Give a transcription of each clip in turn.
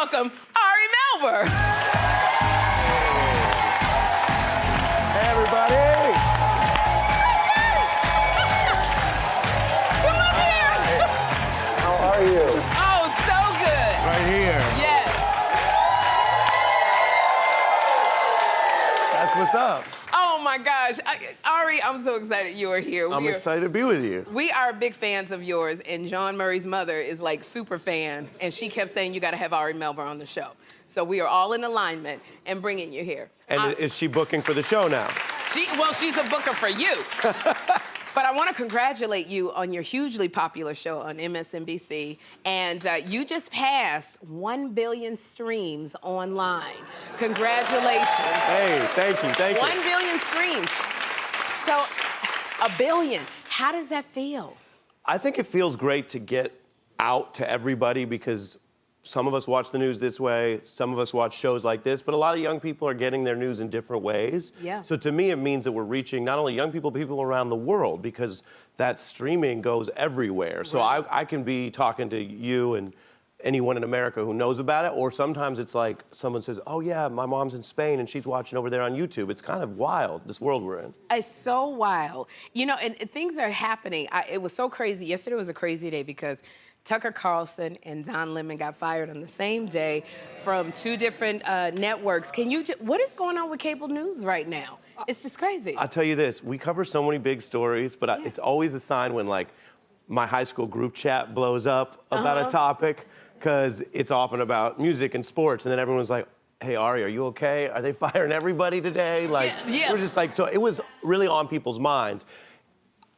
welcome Ari Melber. Hey, everybody. Come up here. How are you? Oh, so good. Right here. Yes. That's what's up. Oh my gosh. Ari, I'm so excited you are here. I'm excited to be with you. We are big fans of yours, and John Murray's mother is like super fan, and she kept saying you got to have Ari Melber on the show. So we are all in alignment and bringing you here. And is she booking for the show now? She's a booker for you. But I want to congratulate you on your hugely popular show on MSNBC. And you just passed 1 billion streams online. Congratulations. Hey, thank you, thank you. 1 billion streams. So, 1 billion. How does that feel? I think it feels great to get out to everybody because some of us watch the news this way, some of us watch shows like this, but a lot of young people are getting their news in different ways. Yeah. So to me, it means that we're reaching not only young people, but people around the world because that streaming goes everywhere. So Right. I can be talking to you and anyone in America who knows about it, or sometimes it's like someone says, oh yeah, my mom's in Spain and she's watching over there on YouTube. It's kind of wild, this world we're in. It's so wild. You know, and things are happening. It was so crazy. Yesterday was a crazy day because Tucker Carlson and Don Lemon got fired on the same day from 2 different networks. What is going on with cable news right now? It's just crazy. I'll tell you this, we cover so many big stories, but it's always a sign when like my high school group chat blows up about a topic, because it's often about music and sports, and then everyone's like, hey, Ari, are you okay? Are they firing everybody today? Like, we're just like, so it was really on people's minds.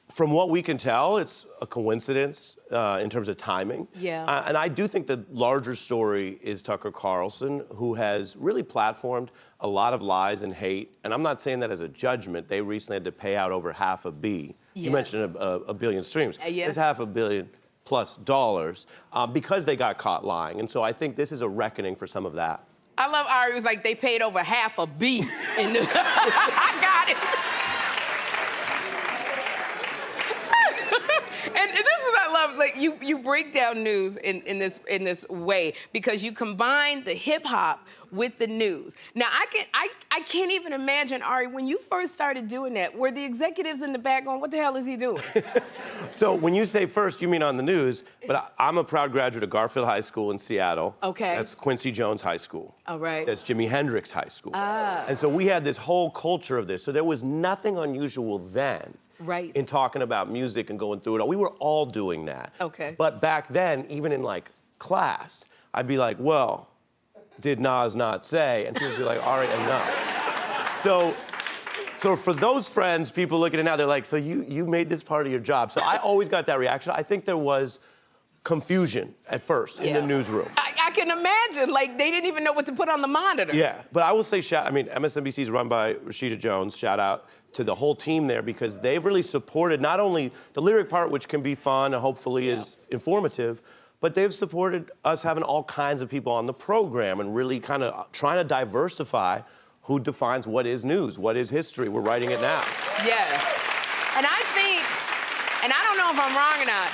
From what we can tell, it's a coincidence in terms of timing. Yeah. And I do think the larger story is Tucker Carlson, who has really platformed a lot of lies and hate. And I'm not saying that as a judgment. They recently had to pay out over $500 million. You mentioned a billion streams. Yes. It's $500 million plus dollars because they got caught lying. And so I think this is a reckoning for some of that. I love Ari. It was like they paid over $500 million. I got it. And this is what I love. Like you break down news in this way because you combine the hip hop with the news. Now I can't even imagine, Ari, when you first started doing that, were the executives in the back going, what the hell is he doing? So when you say first, you mean on the news, but I'm a proud graduate of Garfield High School in Seattle. Okay. That's Quincy Jones High School. All right. That's Jimi Hendrix High School. Ah. And so we had this whole culture of this. So there was nothing unusual then. Right. In talking about music and going through it all. We were all doing that. Okay. But back then, even in like class, I'd be like, well, did Nas not say? And people would be like, Ari, enough. So for those friends, people looking at it now, they're like, so you made this part of your job. So I always got that reaction. I think there was confusion at first in the newsroom. I can imagine, like they didn't even know what to put on the monitor. Yeah, but I will say, MSNBC is run by Rashida Jones. Shout out to the whole team there because they've really supported not only the lyric part, which can be fun and hopefully is informative, but they've supported us having all kinds of people on the program and really kind of trying to diversify who defines what is news, what is history. We're writing it now. Yes. And I think, and I don't know if I'm wrong or not,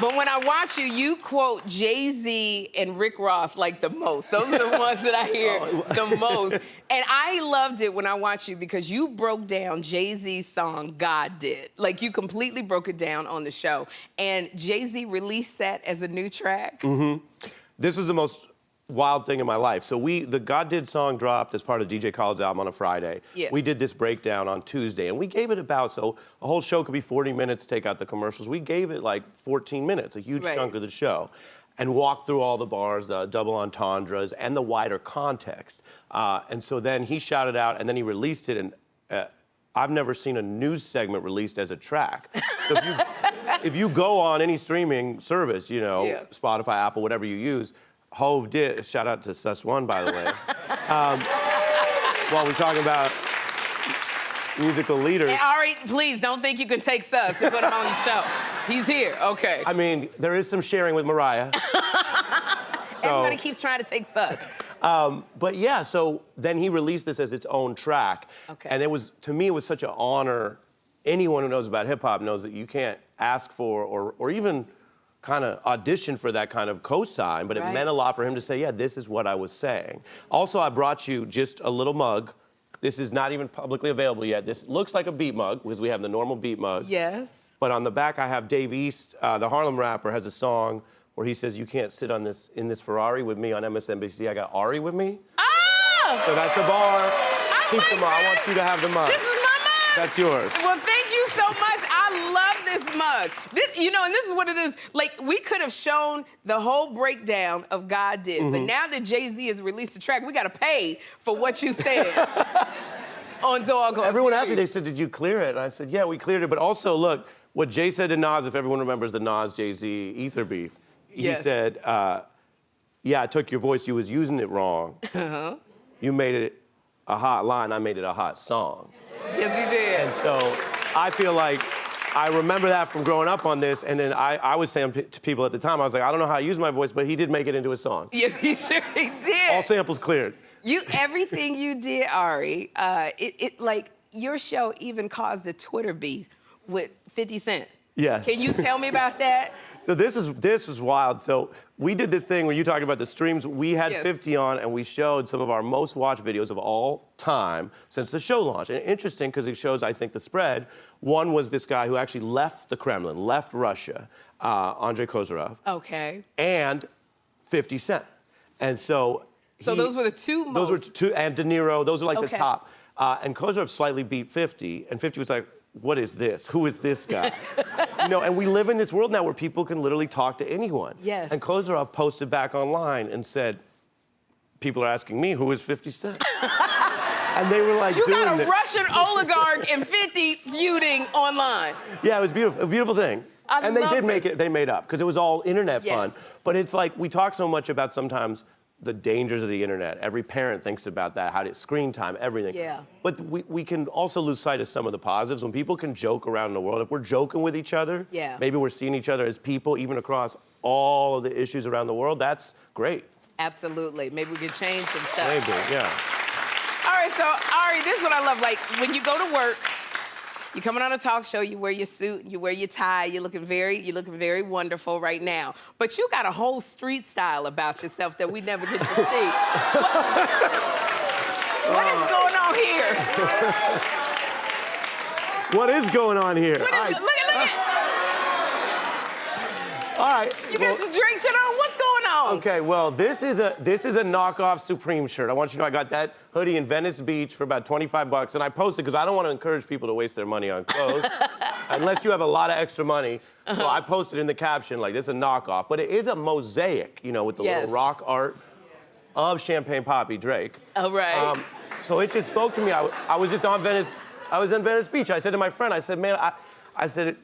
but when I watch you, you quote Jay-Z and Rick Ross like the most. Those are the ones that I hear the most. And I loved it when I watched you because you broke down Jay-Z's song, God Did. Like you completely broke it down on the show. And Jay-Z released that as a new track. Mm-hmm. This is the most wild thing in my life. So the God Did song dropped as part of DJ Khaled's album on a Friday. Yeah. We did this breakdown on Tuesday, and we gave it so a whole show could be 40 minutes, take out the commercials. We gave it like 14 minutes, a huge chunk of the show, and walked through all the bars, the double entendres, and the wider context. And so then he shouted out, and then he released it, and I've never seen a news segment released as a track. So if you go on any streaming service, Spotify, Apple, whatever you use, Hove did, shout out to Sus One, by the way. While we're talking about musical leaders. Hey, Ari, please don't think you can take Sus and put him on your show. He's here, okay. I mean, there is some sharing with Mariah. Everybody keeps trying to take Sus. But yeah, so then he released this as its own track. Okay. And to me, it was such an honor. Anyone who knows about hip hop knows that you can't ask for or even kind of audition for that kind of cosign, but it meant a lot for him to say, yeah, this is what I was saying. Also, I brought you just a little mug. This is not even publicly available yet. This looks like a beat mug because we have the normal beat mug. Yes. But on the back, I have Dave East, the Harlem rapper, has a song where he says, you can't sit on in this Ferrari with me on MSNBC. I got Ari with me. Oh! So that's a bar. Keep the mug. I want you to have the mug. This is my mug. That's yours. Well, thank you so much. I love this mug. This, you know, and this is what it is. Like, we could have shown the whole breakdown of God Did, but now that Jay-Z has released the track, we got to pay for what you said on Doggone. Everyone TV. asked me, they said, did you clear it? And I said, yeah, we cleared it. But also, look, what Jay said to Nas, if everyone remembers the Nas Jay-Z Ether beef, he said, yeah, I took your voice, you was using it wrong. You made it a hot line, I made it a hot song. Yes, he did. And so I feel like I remember that from growing up on this, and then I was saying to people at the time, I was like, I don't know how I use my voice, but he did make it into a song. Yes, he sure he did. All samples cleared. Everything you did, Ari, like, your show even caused a Twitter beef with 50 Cent. Yes. Can you tell me about that? So this was wild. So we did this thing when you talked about the streams. We had 50 on, and we showed some of our most watched videos of all time since the show launched. And interesting, because it shows, I think, the spread. One was this guy who actually left the Kremlin, left Russia, Andrei Kozyrov. Okay. And 50 Cent. And so those were the two most. Those were two, and De Niro. Those are like the top. And Kozyrov slightly beat 50, and 50 was like, what is this? Who is this guy? You know, and we live in this world now where people can literally talk to anyone. Yes. And Kozyrov posted back online and said, people are asking me, who is 50 Cent? And they were like, you got a Russian oligarch and 50 feuding online. Yeah, it was beautiful, a beautiful thing. And they did make it, they made up, because it was all internet fun. But it's like, we talk so much about sometimes the dangers of the internet. Every parent thinks about that, how to screen time, everything. Yeah. But we can also lose sight of some of the positives. When people can joke around in the world, if we're joking with each other, maybe we're seeing each other as people, even across all of the issues around the world, that's great. Absolutely. Maybe we can change some stuff. Maybe, yeah. All right, so Ari, this is what I love. Like, when you go to work, you're coming on a talk show, you wear your suit, you wear your tie, you're looking very wonderful right now. But you got a whole street style about yourself that we never get to see. What is going on here? What is going on here? Look at All right. You got your drink shirt on? What's going on? Okay, well, this is a knockoff Supreme shirt. I want you to know I got that hoodie in Venice Beach for about 25 bucks, and I posted because I don't want to encourage people to waste their money on clothes unless you have a lot of extra money. So I posted in the caption, like, this is a knockoff, but it is a mosaic, you know, with the little rock art of Champagne Poppy Drake. All right. So it just spoke to me. I was just on Venice, I was in Venice Beach. I said to my friend, I said, man, I said,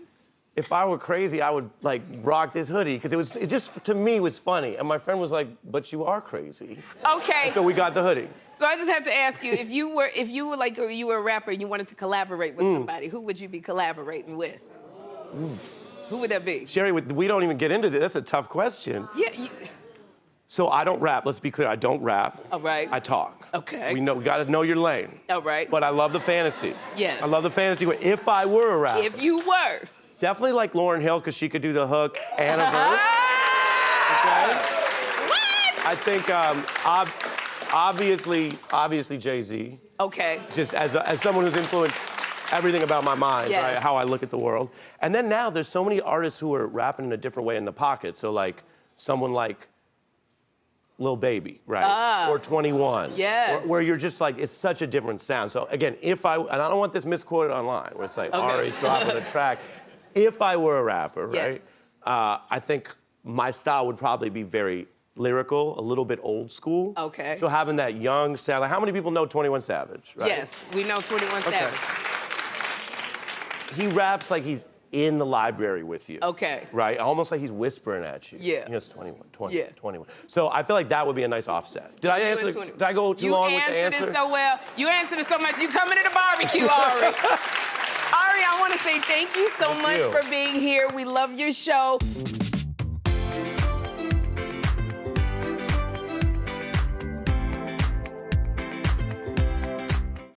if I were crazy, I would like rock this hoodie because it just to me was funny. And my friend was like, "But you are crazy." Okay. And so we got the hoodie. So I just have to ask you, if you were a rapper and you wanted to collaborate with somebody, who would you be collaborating with? Who would that be? Sherri, we don't even get into this. That's a tough question. Yeah. So I don't rap. Let's be clear. I don't rap. All right. I talk. Okay. We got to know your lane. All right. But I love the fantasy. Yes. I love the fantasy. If I were a rapper. If you were. Definitely like Lauryn Hill, because she could do the hook and a verse. Okay? What? I think obviously Jay-Z. Okay. Just as someone who's influenced everything about my mind, right? How I look at the world. And then now there's so many artists who are rapping in a different way in the pocket. So like someone like Lil Baby, right? Or 21. Yes. Where you're just like, it's such a different sound. So again, and I don't want this misquoted online, where it's like, Ari's dropping a track. If I were a rapper, right? I think my style would probably be very lyrical, a little bit old school. Okay. So having that young sound, like how many people know 21 Savage, right? Yes, we know 21 Savage. He raps like he's in the library with you. Okay. Right? Almost like he's whispering at you. Yeah. Yes, 21, 21. So I feel like that would be a nice offset. Did I go too long with the answer? You answered it so well. You answered it so much. You coming to the barbecue, Ari. Ari, I want to say thank you so much for being here. We love your show.